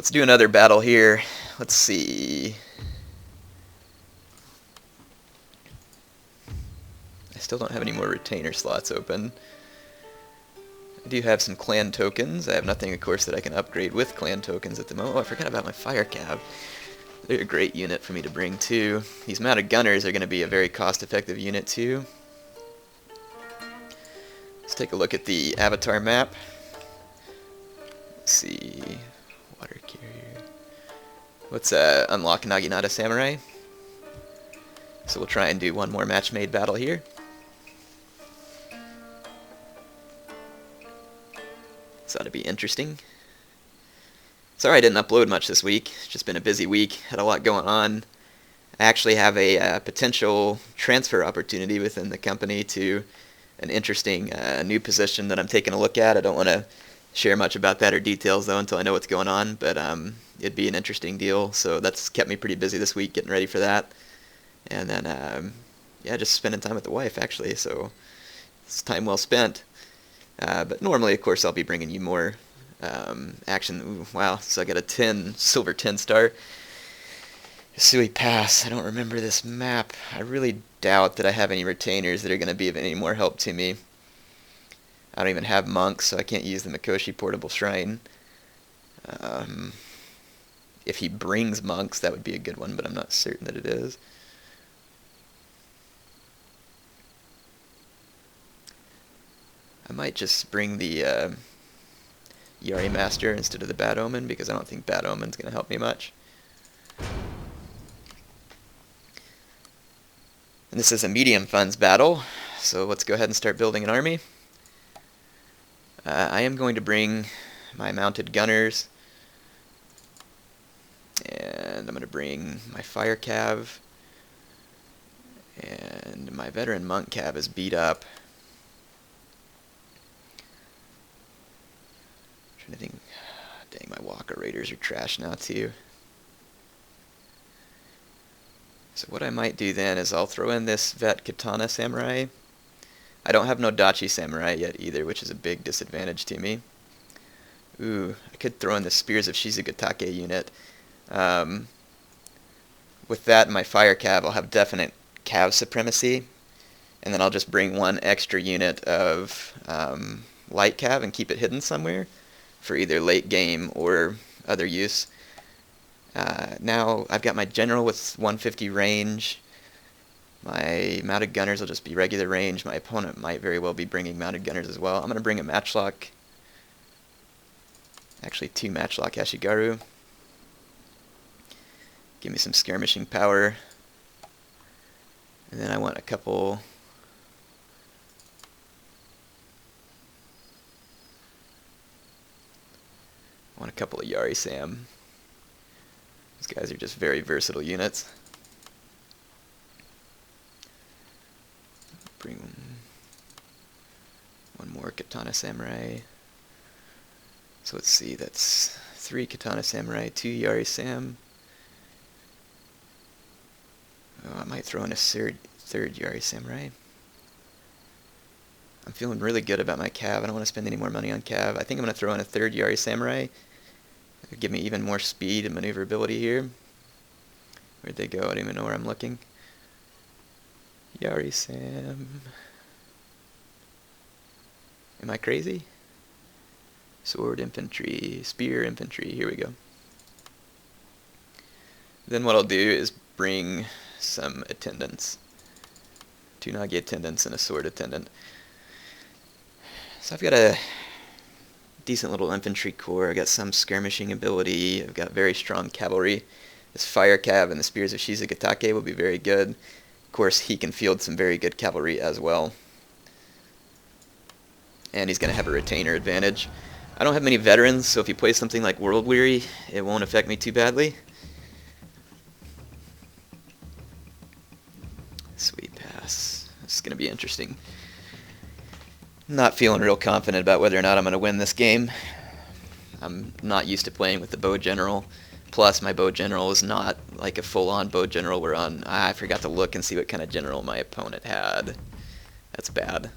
Let's do another battle here. Let's see. I still don't have any more retainer slots open. I do have some clan tokens. I have nothing, of course, that I can upgrade with clan tokens at the moment. Oh, I forgot about my fire cav. They're a great unit for me to bring, too. These mounted gunners are going to be a very cost-effective unit, too. Let's take a look at the avatar map. Let's see. Water carrier. Let's unlock Naginata Samurai. So we'll try and do one more match-made battle here. This ought to be interesting. Sorry I didn't upload much this week. It's just been a busy week. Had a lot going on. I actually have a potential transfer opportunity within the company to an interesting new position that I'm taking a look at. I don't want to share much about that or details, though, until I know what's going on. But it'd be an interesting deal. So that's kept me pretty busy this week, getting ready for that. And then, yeah, just spending time with the wife, actually. So it's time well spent. But normally, of course, I'll be bringing you more action. Ooh, wow, so I got a 10, silver 10 star. Sui Pass. I don't remember this map. I really doubt that I have any retainers that are going to be of any more help to me. I don't even have monks, so I can't use the Mikoshi Portable Shrine. If he brings monks, that would be a good one, but I'm not certain that it is. I might just bring the Yari Master instead of the Bad Omen, because I don't think Bad Omen's going to help me much. And this is a medium funds battle, so let's go ahead and start building an army. I am going to bring my mounted gunners, and I'm going to bring my fire cav, and my veteran monk cav is beat up. I think, dang, my Walker Raiders are trash now too. So what I might do then is I'll throw in this Vet Katana Samurai. I don't have no Dachi Samurai yet either, which is a big disadvantage to me. Ooh, I could throw in the Spears of Shizugatake unit. With that and my Fire Cav, I'll have definite Cav supremacy. And then I'll just bring one extra unit of Light Cav and keep it hidden somewhere for either late game or other use. Now I've got my general with 150 range. My mounted gunners will just be regular range. My opponent might very well be bringing mounted gunners as well. I'm going to bring a matchlock. Actually, 2 matchlock Ashigaru. Give me some skirmishing power. And then I want a couple... of Yari Sam. These guys are just very versatile units. Bring one more Katana Samurai. So let's see, that's 3 Katana Samurai, 2 Yari Sam. Oh, I might throw in a third Yari Samurai. I'm feeling really good about my Cav. I don't want to spend any more money on Cav. I think I'm going to throw in a 3rd Yari Samurai. It'll give me even more speed and maneuverability here. Where'd they go? I don't even know where I'm looking. Yari Sam. Am I crazy? Sword Infantry, Spear Infantry. Here we go. Then what I'll do is bring some attendants. 2 Nagi attendants and a sword attendant. So I've got a decent little infantry corps. I've got some skirmishing ability. I've got very strong cavalry. This fire cav and the Spears of Shizugatake will be very good. Of course, he can field some very good cavalry as well. And he's going to have a retainer advantage. I don't have many veterans, so if he plays something like World Weary, it won't affect me too badly. Sweet pass. This is going to be interesting. Not feeling real confident about whether or not I'm going to win this game. I'm not used to playing with the bow general. Plus, my bow general is not like a full-on bow general. I forgot to look and see what kind of general my opponent had. That's bad.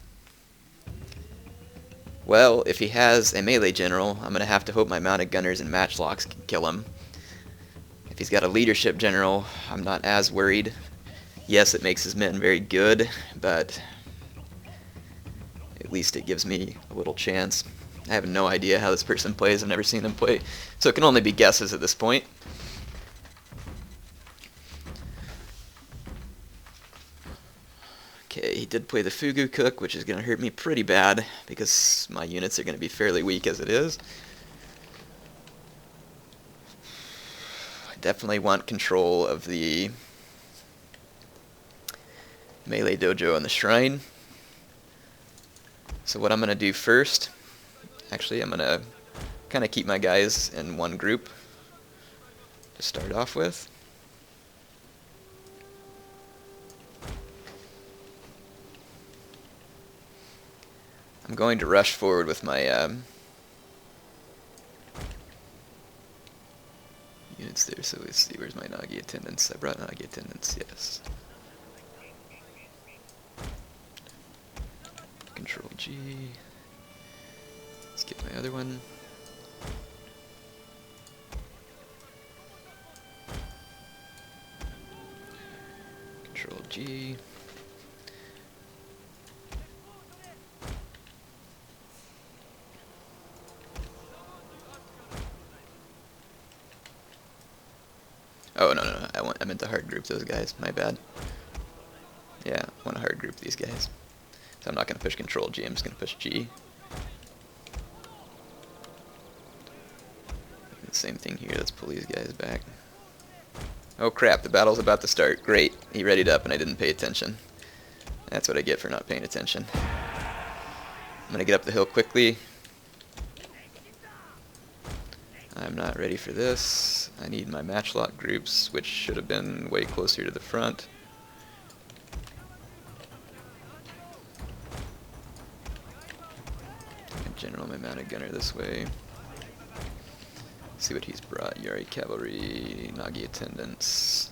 Well, if he has a melee general, I'm going to have to hope my mounted gunners and matchlocks can kill him. If he's got a leadership general, I'm not as worried. Yes, it makes his men very good, but at least it gives me a little chance. I have no idea how this person plays. I've never seen them play, so it can only be guesses at this point. Okay, he did play the Fugu Cook, which is going to hurt me pretty bad because my units are going to be fairly weak as it is. I definitely want control of the melee dojo and the shrine. So what I'm going to do first, actually I'm going to kind of keep my guys in one group to start off with. I'm going to rush forward with my units there, so let's see, where's my Nagi attendants? I brought Nagi attendants, yes. Control G. Let's get my other one. Control G. Oh, no, I meant to hard group those guys, my bad. Yeah, I want to hard group these guys. So I'm not going to push Control G, I'm just going to push G. And same thing here, let's pull these guys back. Oh crap, the battle's about to start. Great, he readied up and I didn't pay attention. That's what I get for not paying attention. I'm going to get up the hill quickly. I'm not ready for this. I need my matchlock groups, which should have been way closer to the front. My general, my mounted gunner this way. See what he's brought. Yari cavalry, Nagi attendants.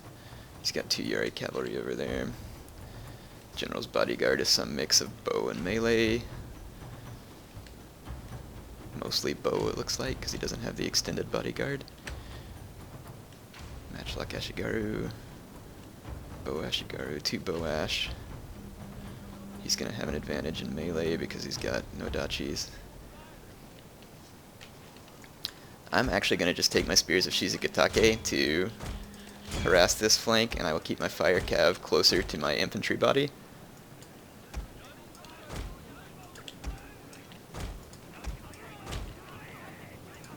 He's got 2 Yari cavalry over there. General's bodyguard is some mix of bow and melee. Mostly bow, it looks like, because he doesn't have the extended bodyguard. Matchlock Ashigaru. Bow Ashigaru, 2 bow ash. He's going to have an advantage in melee because he's got no dachis. I'm actually going to just take my spears of Shizukatake to harass this flank, and I will keep my fire cav closer to my infantry body.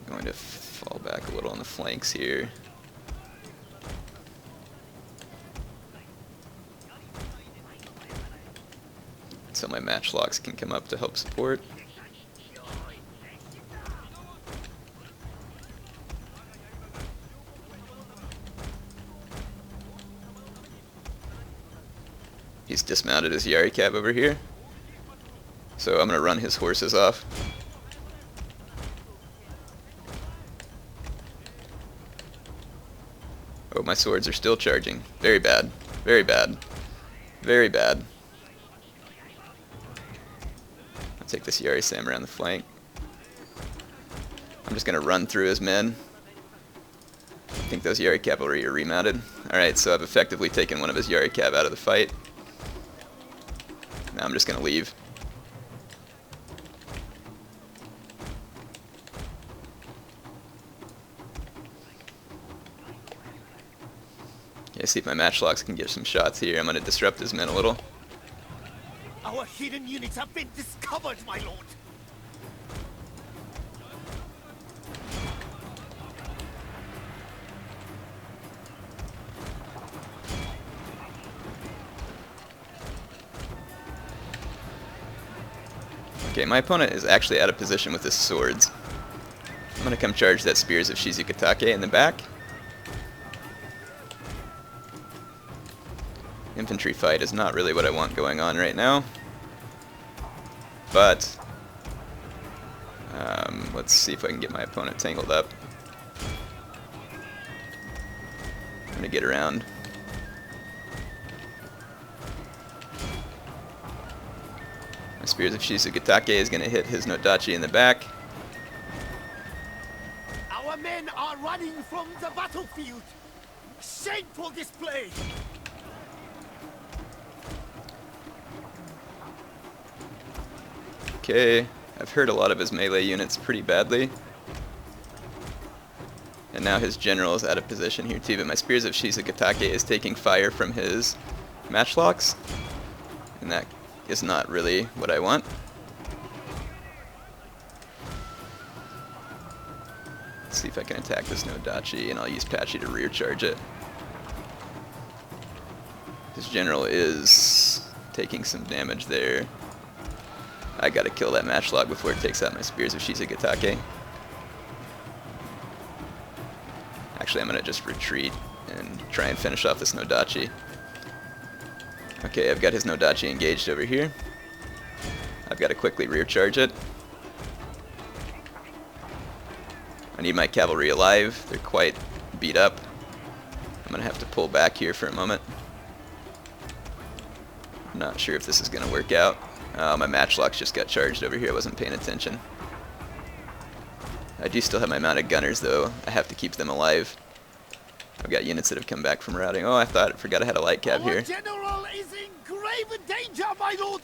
Going to fall back a little on the flanks here. So my matchlocks can come up to help support. He's dismounted his Yari cab over here. So I'm going to run his horses off. Oh, my swords are still charging. Very bad. Very bad. Very bad. I'll take this Yari Sam around the flank. I'm just going to run through his men. I think those Yari cavalry are remounted. Alright, so I've effectively taken one of his Yari cab out of the fight. Now I'm just going to leave. Yeah, see if my matchlocks can get some shots here. I'm going to disrupt his men a little. Our hidden units have been discovered, my lord. Okay, my opponent is actually out of position with his swords. I'm going to come charge that spears of Shizukatake in the back. Infantry fight is not really what I want going on right now. But let's see if I can get my opponent tangled up. I'm going to get around. My Spears of Shizugatake is going to hit his Nodachi in the back. Our men are running from the battlefield. Shameful display. Okay, I've hurt a lot of his melee units pretty badly. And now his general is out of position here too, but my Spears of Shizugatake is taking fire from his matchlocks. And that is not really what I want. Let's see if I can attack this Nodachi, and I'll use Patchy to rear charge it. His general is taking some damage there. I gotta kill that matchlock before it takes out my Spears of Shizugatake. Actually, I'm gonna just retreat and try and finish off this Nodachi. Okay, I've got his Nodachi engaged over here. I've got to quickly rear charge it. I need my cavalry alive. They're quite beat up. I'm gonna have to pull back here for a moment. I'm not sure if this is gonna work out. My matchlocks just got charged over here. I wasn't paying attention. I do still have my mounted gunners though. I have to keep them alive. I've got units that have come back from routing. Oh, I forgot I had a light cab here. Our general is in grave danger, my lord.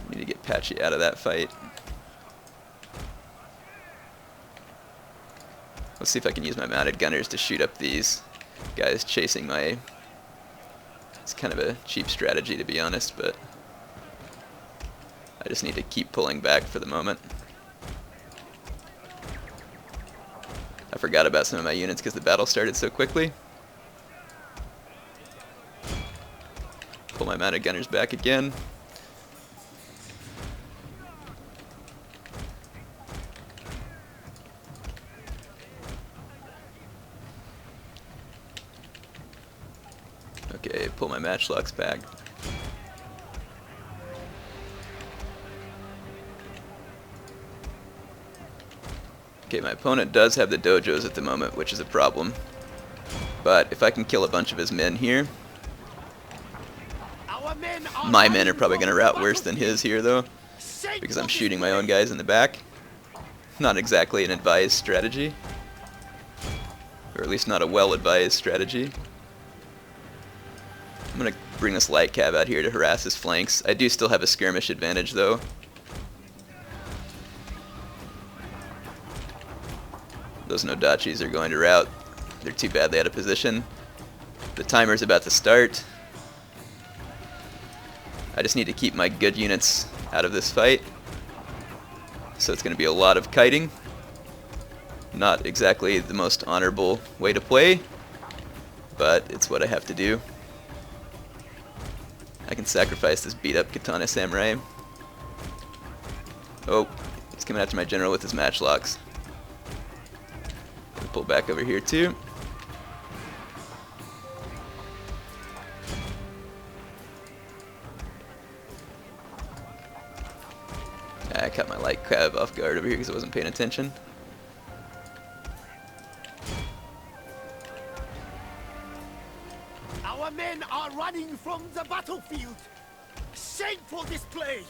Need to get Patchy out of that fight. Let's see if I can use my mounted gunners to shoot up these guys chasing my... It's kind of a cheap strategy to be honest, but I just need to keep pulling back for the moment. I forgot about some of my units because the battle started so quickly. Pull my mounted gunners back again. Okay, pull my matchlocks back. Okay, my opponent does have the dojos at the moment, which is a problem. But if I can kill a bunch of his men here... My men are probably going to rout worse than his here, though, because I'm shooting my own guys in the back. Not exactly an advised strategy. Or at least not a well-advised strategy. I'm going to bring this light cab out here to harass his flanks. I do still have a skirmish advantage, though. Those Nodachis are going to rout. They're too badly out of position. The timer's about to start. I just need to keep my good units out of this fight. So it's going to be a lot of kiting. Not exactly the most honorable way to play, but it's what I have to do. I can sacrifice this beat up Katana Samurai. Oh, he's coming after my general with his matchlocks. Gonna pull back over here too. I caught my light cab off guard over here because I wasn't paying attention. Our men are running from the battlefield. Shameful display.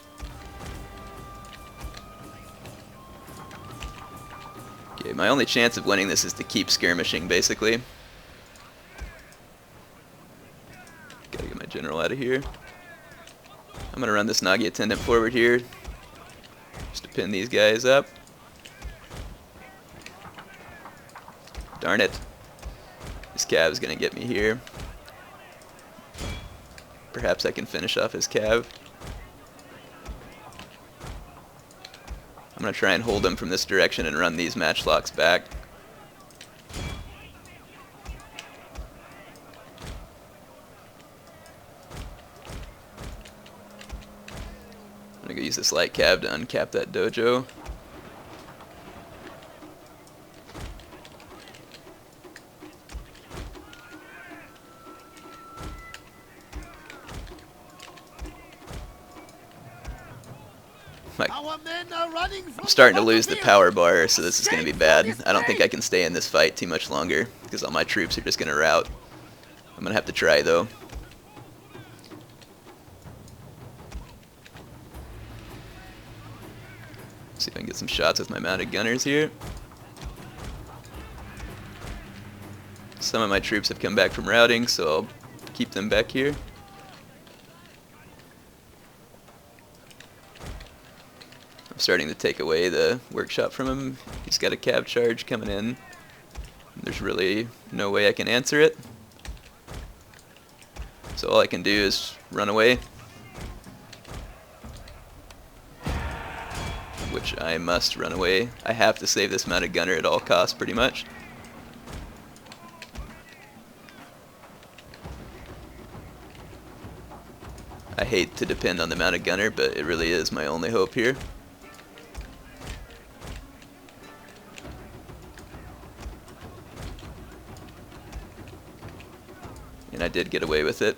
Okay, my only chance of winning this is to keep skirmishing, basically. Gotta get my general out of here. I'm gonna run this Nagi attendant forward here, just to pin these guys up. Darn it. This cav is gonna get me here. Perhaps I can finish off his cav. I'm going to try and hold him from this direction and run these matchlocks back. I'm going to go use this light cab to uncap that dojo. I'm starting to lose the power bar, so this is going to be bad. I don't think I can stay in this fight too much longer, because all my troops are just going to rout. I'm going to have to try, though. See if I can get some shots with my mounted gunners here. Some of my troops have come back from routing, so I'll keep them back here. I'm starting to take away the workshop from him. He's got a cav charge coming in. There's really no way I can answer it. So all I can do is run away. Which I must run away. I have to save this mounted gunner at all costs, pretty much. I hate to depend on the mounted gunner, but it really is my only hope here. And I did get away with it.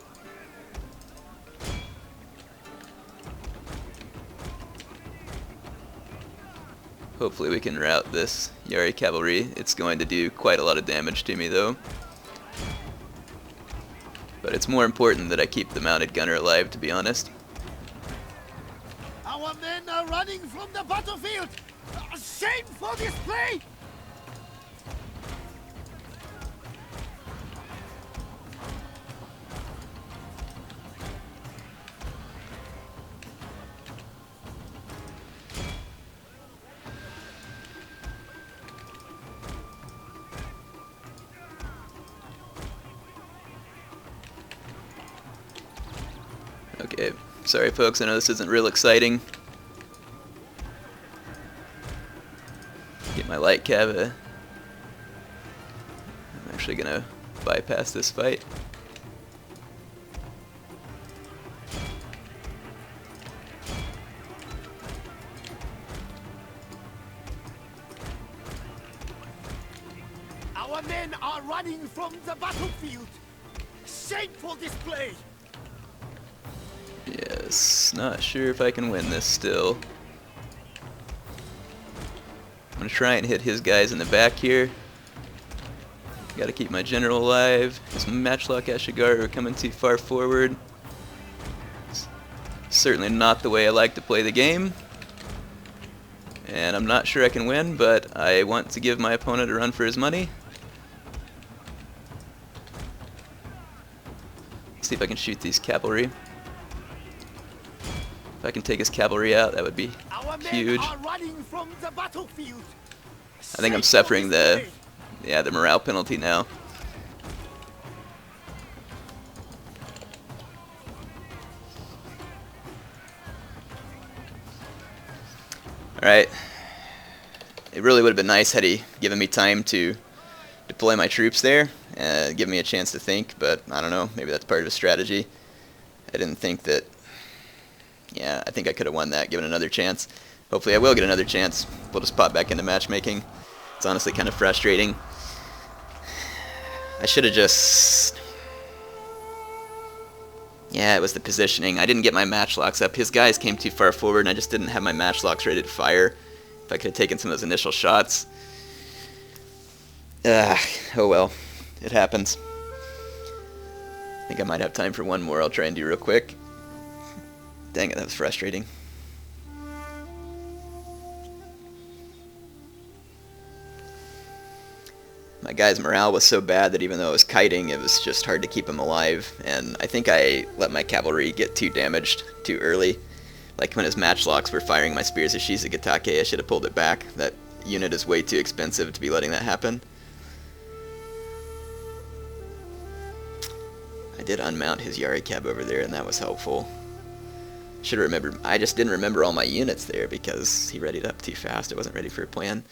Hopefully we can rout this Yari cavalry. It's going to do quite a lot of damage to me though. But it's more important that I keep the mounted gunner alive, to be honest. Our men are running from the battlefield! Shameful display! Okay, sorry folks, I know this isn't real exciting. Get my light cav. I'm actually gonna bypass this fight. Our men are running from the battlefield! Shameful display! Yes, not sure if I can win this still. I'm gonna try and hit his guys in the back here. Gotta keep my general alive. This Matchlock Ashigar are coming too far forward. It's certainly not the way I like to play the game. And I'm not sure I can win, but I want to give my opponent a run for his money. Let's see if I can shoot these cavalry. If I can take his cavalry out, that would be huge. Our men are running from the battlefield. I think I'm suffering the morale penalty now. Alright. It really would have been nice had he given me time to deploy my troops there and give me a chance to think, but I don't know, maybe that's part of his strategy. I didn't think that. Yeah, I think I could have won that, given another chance. Hopefully I will get another chance. We'll just pop back into matchmaking. It's honestly kind of frustrating. I should have just... Yeah, it was the positioning. I didn't get my matchlocks up. His guys came too far forward, and I just didn't have my matchlocks ready to fire. If I could have taken some of those initial shots. Oh well. It happens. I think I might have time for one more I'll try and do real quick. Dang it, that was frustrating. My guy's morale was so bad that even though I was kiting, it was just hard to keep him alive. And I think I let my cavalry get too damaged too early. Like when his matchlocks were firing my spears of Shizugatake, I should have pulled it back. That unit is way too expensive to be letting that happen. I did unmount his Yari cab over there, and that was helpful. Should have remembered. I just didn't remember all my units there because he readied up too fast. I wasn't ready for a plan.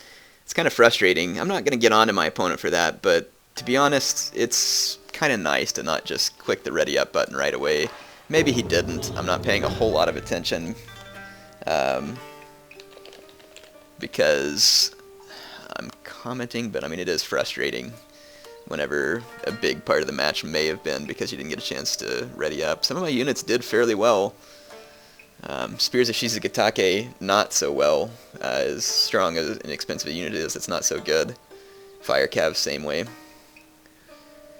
It's kind of frustrating. I'm not going to get on to my opponent for that, but to be honest, it's kind of nice to not just click the ready up button right away. Maybe he didn't. I'm not paying a whole lot of attention because I'm commenting, but I mean it is frustrating whenever a big part of the match may have been because you didn't get a chance to ready up. Some of my units did fairly well. Spears of Shizugatake, not so well. As strong as an expensive unit is, it's not so good. Fire Cav, same way.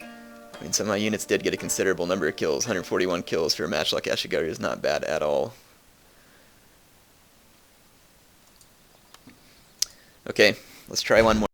I mean, some of my units did get a considerable number of kills. 141 kills for a Matchlock Ashigaru is not bad at all. Okay, let's try one more.